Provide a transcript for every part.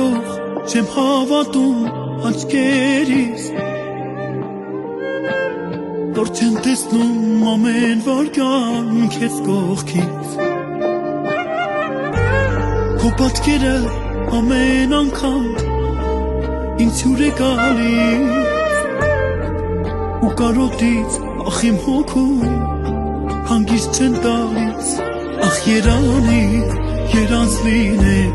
կարող չեմ հավատում աչքերիս, որ չեմ տեսնում ամեն վարքան քեզ կողքից, քո պատկերը ամեն անգամ ինձ հյուր է գալիս, ու կարոտից ախ իմ հոգում հանգիստ չեն տալիս, ախ երանի երանց լինեն,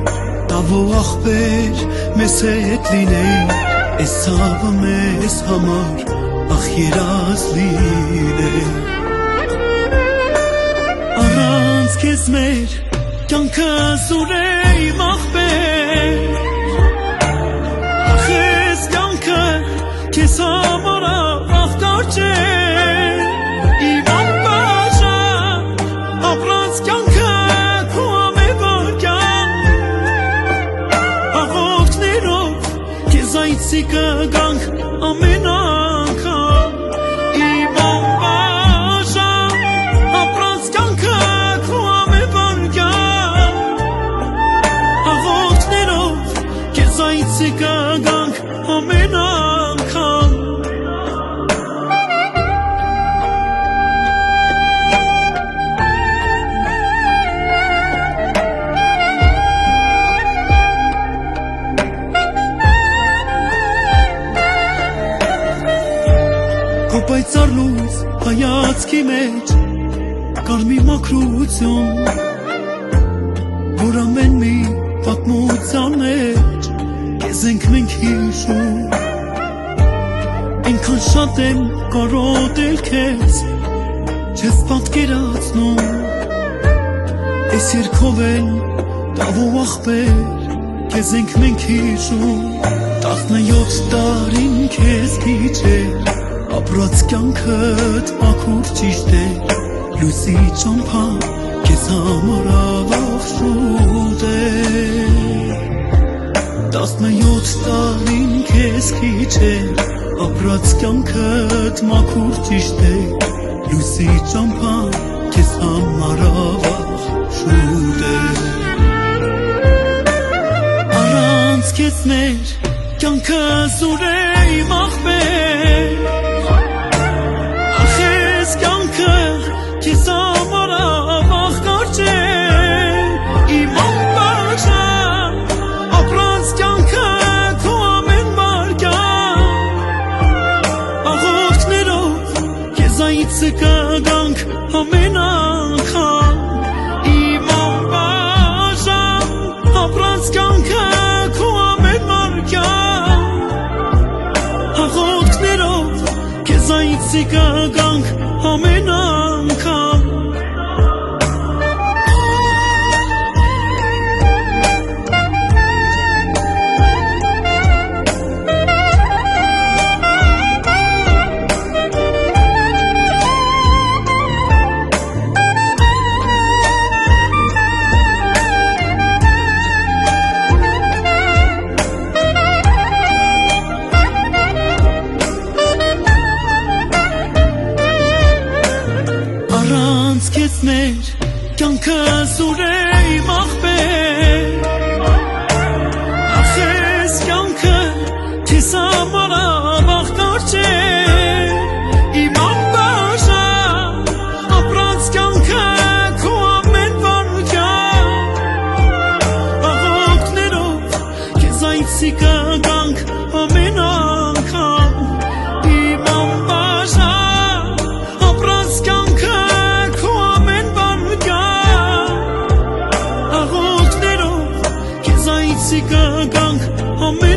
տավո ախպեր մեզ հետ լինեն, այս ցավը մեզ համար ախ երազ լինեն, առանց քեզ մեր կյանքը սուր է իմ ախպեր, ախ ես կյանքը քեզ համար ախ կարճ է, իմ անբաժան ապրած կյանքը քո ամեն վարքան, աղոթքներով քեզ այցի կգանք ամեն անգամ, իմ անբաժան ապրած կյանքը քո ամեն վարքան, աղոթքներով քեզ այցի կգանք ամեն անգամ, քո պայծառ լույս հայացքի մեջ կար մի մաքրություն, որ ամեն մի պատմության մեջ քեզ ենք մենք հիշում, այնքան շատ եմ կարոտել քեզ, չես պատկերացնում, այս երգով էլ տավո ախպեր քեզ ենք մենք հիշում, 17 տարին քեզ քիչ էր, ապրած կյանքդ մաքուր ճիշտ էր, լույսի ճամփան քեզ համար ավաղ շուտ էր, 17 տարին քեզ քիչ էր, ապրած կյանքդ մաքուր ճիշտ էր, լույսի ճամփան քեզ համար ավաղ շուտ էր, առանց քեզ մեր կյանքը սուր է իմ ախպեր, քեզ համար ավաղ կարճ է, իմ անբաժան ապրած կյանքը քո ամեն վարքան, աղոթքներով քեզ այցը կգանք ամեն անգամ, իմ անբաժան ապրած կյանքը քո ամեն վարքան, աղոթքներով քեզ այցը կգանք ամեն անգամ, առանց քեզ մեր կյանքը սուր է իմ ախպեր, ախ ես կյանքը քեզ համար ավաղ կարճ է, իմ անբաժան ապրած կյանքը քո ամեն վարքան, աղոթքներով քեզ այցի կգանք ամեն անգամ, իմ անբաժան ապրած կյանքը աղոթքներով քեզ այցի կգանք ամեն